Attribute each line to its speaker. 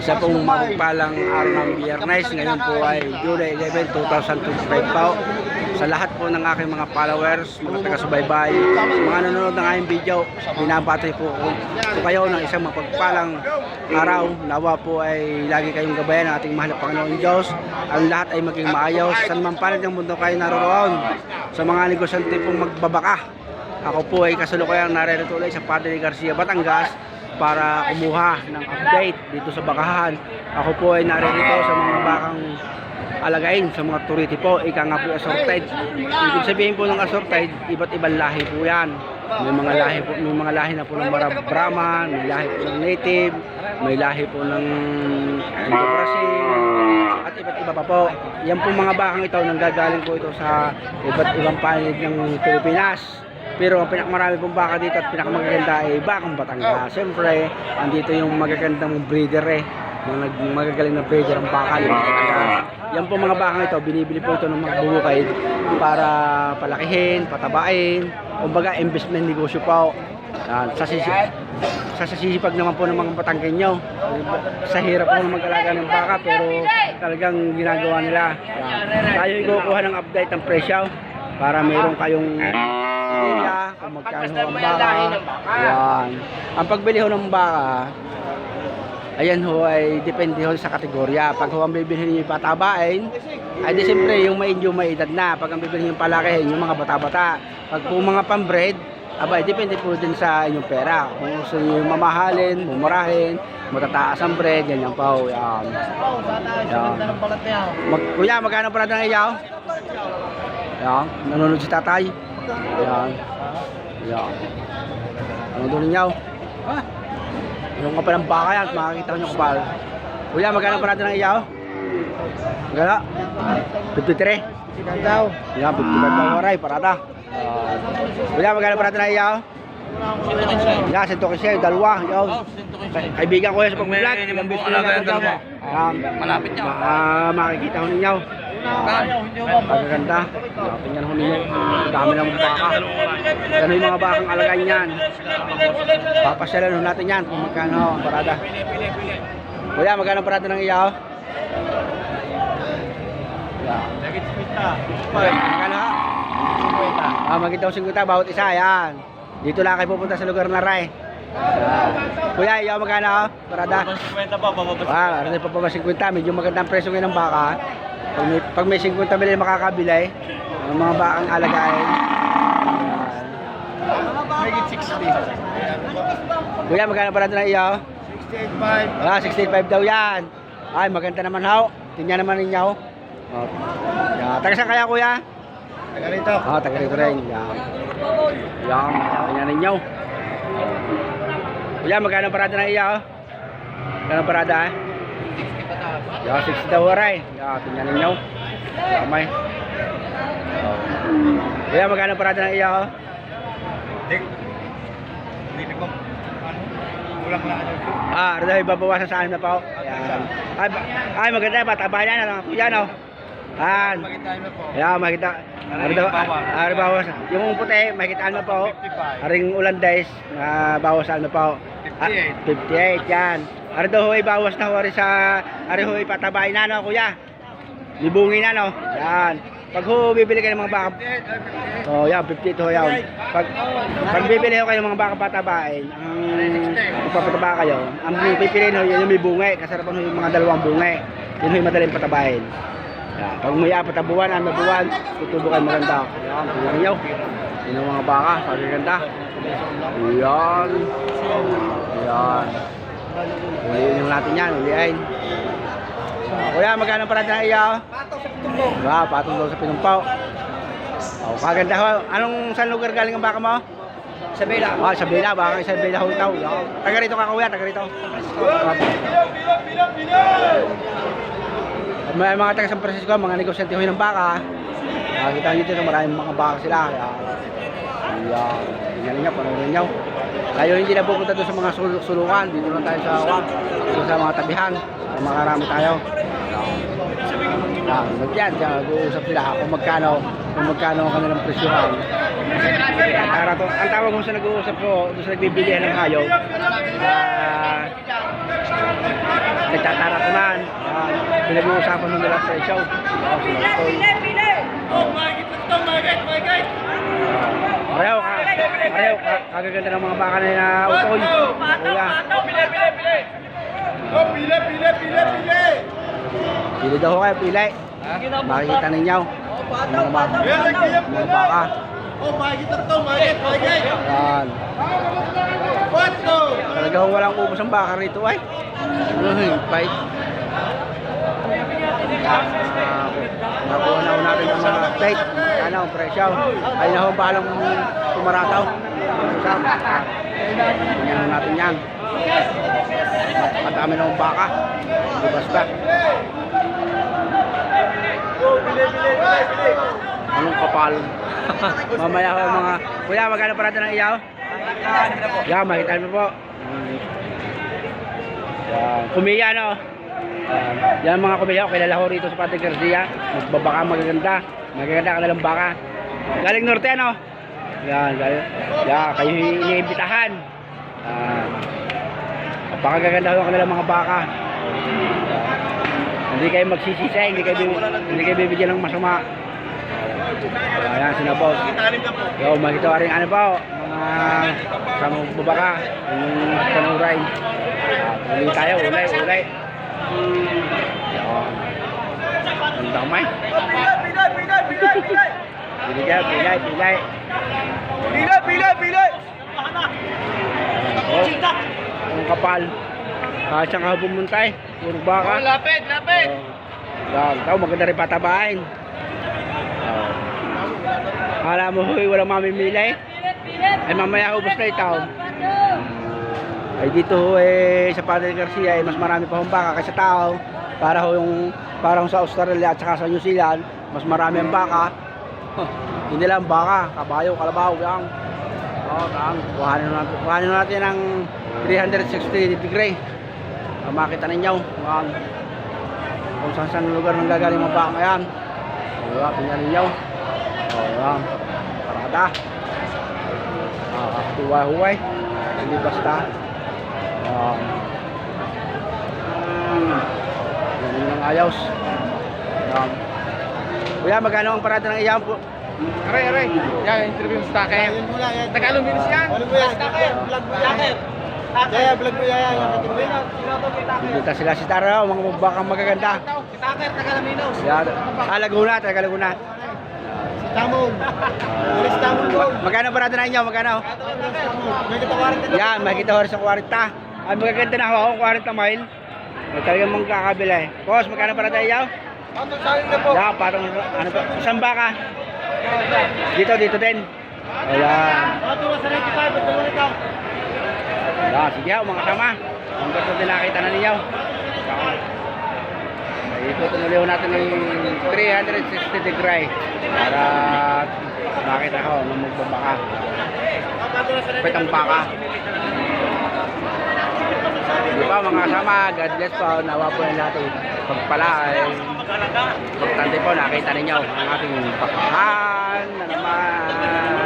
Speaker 1: Isa pong mapagpalang araw ng Biyernes. Ngayon po ay July 11, 2025 po. Sa lahat po ng aking mga followers, mga taga-subaybay, mga nanonood ng aking video, binabati po kayo ng isang mapagpalang araw. Nawa po ay lagi kayong gabayan ng ating mahal na Panginoon Diyos. Ang lahat ay maging maayos. Saan man panig ng mundo kayo naroroon. Sa mga negosyante pong magbabaka, ako po ay kasalukuyang narito ulit sa Padre Garcia, Batangas para kumuha ng update dito sa bakahan. Ako po ay narito sa mga bakang alagain sa mga turiti po, ika nga po assorted. Ibig sabihin po ng assorted, iba't ibang lahi po yan. May mga lahi na po ng Brahman, may lahi po ng native, may lahi po ng Brazil, at iba't iba pa po. Yan po mga bakang ito, nanggagaling po ito sa iba't ibang panig ng Pilipinas. Pero ang pinakamarami pong baka dito at pinakamagaganda ay bakang Batangas. Siyempre, andito yung magagandang breeder mga magagaling na breeder ang baka dito Batangas. Yan po mga bakang ito, binibili po ito ng mga bubukid para palakihin, patabain. Kumbaga, investment negosyo po. Sa sisipag naman po ng mga Batanggenyo. Sa hirap po ng mag-alaga ng baka pero talagang ginagawa nila. Tayo ikukuha ng update ng presyo para mayroon kayong idea kung magkano ang baka. Yan. Ang pagbili ho ng baka, ayan ho ay depende ho sa kategorya. Pag ho ang bibilhin niyo patabain, ay di siyempre yung may edad na. Pag ang bibilhin yung palakihin, yung mga bata-bata. Pag po mga pambred, abay depende po din sa inyong pera. Kung gusto niyo mamahalin, mumurahin, matataas ang bread, ganyan po. Yan. Kuya, magkano pa natin ang iyaw? Yan. Nanonood si tatay. Yan. Yan. Nanonood ninyo. Yung kapal ng baka yan, makikita ko nyo kapal. Kuya, magkano pa natin ang iyaw? Magkano? 53. Yan, 55 daw oray, parada. Kuya, magkano pa natin ang iyaw? Yan, 115, dalawa. Kaibigan ko yan sa pag-vlog.
Speaker 2: Malapit niya.
Speaker 1: Makikita ko ninyo. Pagkaganda. Tingnan ho ninyo. Dami ng baka. Yan yung mga bakang alagay niyan. Papasyalan ho natin yan kung magkano ang parada. Kuya, magkano parada ng iyaw? Magkano ha? Magkita ko 50 bawat isa. Yan. Dito lang kayo pupunta sa lugar na Ray. Kuya, iyaw magkano ha? Parada?
Speaker 2: 50 pa, bababas.
Speaker 1: Ano pa pa 50? Medyo magandang presyo ngayon ng baka. Pag may 50 mili makakabili, ang mga bakang alagain.
Speaker 2: Megit 60.
Speaker 1: Kuya, magkano pa natin ang iyaw?
Speaker 2: 68.5.
Speaker 1: 68.5 daw yan. Ay, maganda naman haw. Tingnan naman ninyo. Taga saan kaya kuya?
Speaker 2: Taga rito.
Speaker 1: Taga rito rin. Yan. Tingnan ninyo. Kuya, magkano pa natin ang iyaw? Magkano parada eh? 60 daw oray. Tingnan ninyo. Kamay. Kuya, magkano pa natin ang iyaw?
Speaker 2: Kulang na.
Speaker 1: Dahil babawasan sa akin na po. Ay, maganda ba? Tabahan yan. Kuya, no? Makita. Bawas. Yung puti, makitaan mo po. Aring ulandays, bawasan mo po. 58 yan. Ari daw ho'y bawas na ho sa ari ho'y patabain na no kuya. Libungin na no. Yan. Pag ho bibili kayo ng mga baka. Yan 50 ho yan. Pag bibili ho kayo ng mga baka patabain, ang papataba kayo, ang pipiliin ho yung may bungay, kasarapan ho yung mga dalawang bungay. Yun ho yung madaling patabain. Yan. Pag may apat na buwan, tutubo kayo maganda. Yan, tingnan niyo. Yun ang mga baka, magaganda. Yan. Yan. Uliin natin yan, uliin. Kuya, magkano pa natin ang iyaw? Patong daw sa Pinumpaw. Kaganda ho. Saan lugar galing ang baka mo?
Speaker 2: Sa Bela.
Speaker 1: Sa Bela, baka sa Bela ho itaw. Taga rito ka kuya, taga rito. May mga taga San Francisco, mga negosyante ho ng baka. Nakikita nyo dito, maraming mga baka sila. Tingnan nyo, panoorin nyo. Tayo hindi na pupunta doon sa mga sulungan. Dito lang tayo sa mga tabihan. Makarami tayo. Magyan, mag-uusap sila kung magkano ang kanilang presyohan. Ang tawag ko sa nag-uusap ko, doon sa nagbibilihan ng hayop, nagtataratunan. Pinag-uusapan nung nila sa show. Pareho, kagaganda ng mga baka na utoy. Kuya. Pili daw ho kayo, pili. Makikita ninyo. Mga baka. Yan. Talaga ho walang ubos ang baka rito ay. Fight. Nakuha na ho natin ang mga update. Ano, presyo. Ay na ho balang tumarataw. Tingnan ho natin yan. Matami na ho baka. Hindi basta. Anong kapal? Mamaya ho mga... Kuya, magkano parada ng iyaw? Yan, makita mo po. Yan. Kumiya, no? Yan mga kumiya, kilala ko rito sa Padre Garcia. Magbabaka magaganda. Magaganda ka nalang baka. Galing norte, no? Yan, galing. Yan, kayo iniimbitahan. Baka gaganda ko kanilang mga baka. Hindi kayo magsisisa, hindi kayo bibigyan ng masama. Ayan, sina boss. Yo, makita ka rin ano po, mga kasama babaka, yung panuray. Uli tayo, ulay. Yan. Ang damay. Pilay. Oh, ang kapal. Kahit saan ka pumuntay, puro baka.
Speaker 2: Lapit.
Speaker 1: Yan, tao maganda rin patabain. Akala mo huy, walang mamimili. Ay mamaya ubos na itaw. Ay dito ho sa Padre Garcia mas marami pa hong baka kaysa tao. Para ho yung parang sa Australia at saka sa New Zealand, mas marami ang baka. Hindi lang baka, kabayo, kalabaw, yan. Kuhanin natin ang 360 degree. Makita ninyo kung saan lugar nang gagaling mga baka yan. Tingnan ninyo. Yan. Parada. Huway. Hindi basta. Yan ang ayos. Kuya, magkano ang parada ng iyaw po?
Speaker 2: Aray. Yan, interview sa Taker. Taga-Luminis yan. Taker, vlog mo yan. Kaya vlog mo yan.
Speaker 1: Dito sila si Tara, mga bakang magaganda.
Speaker 2: Si Taker, taga-Luminos.
Speaker 1: Yan. Laguna.
Speaker 2: Tamong. Ulis Tamong doon.
Speaker 1: Magkano parada na inyo? Magkano?
Speaker 2: Makikita 40.
Speaker 1: Yan, makikita oras sa 40. Ay, magaganda na ako, 40 mile. May talagang magkakabila eh. Boss, magkano parada inyo?
Speaker 2: Patong saling na po.
Speaker 1: Yan, patong, ano pa, isang baka. Dito din. Ayan.
Speaker 2: Patong sa 95, ito ulit ako.
Speaker 1: Yan, sige ho, mga sama. Ang gusto din nakita na ninyo. Itutuloy natin ng 360 degree para makita ko nung magbabaka. Petang baka. Di ba mga kasama, God bless po, nawa po yung lahat ng pagpala ay pagtante po, nakita ninyo ang ating bakahan na naman.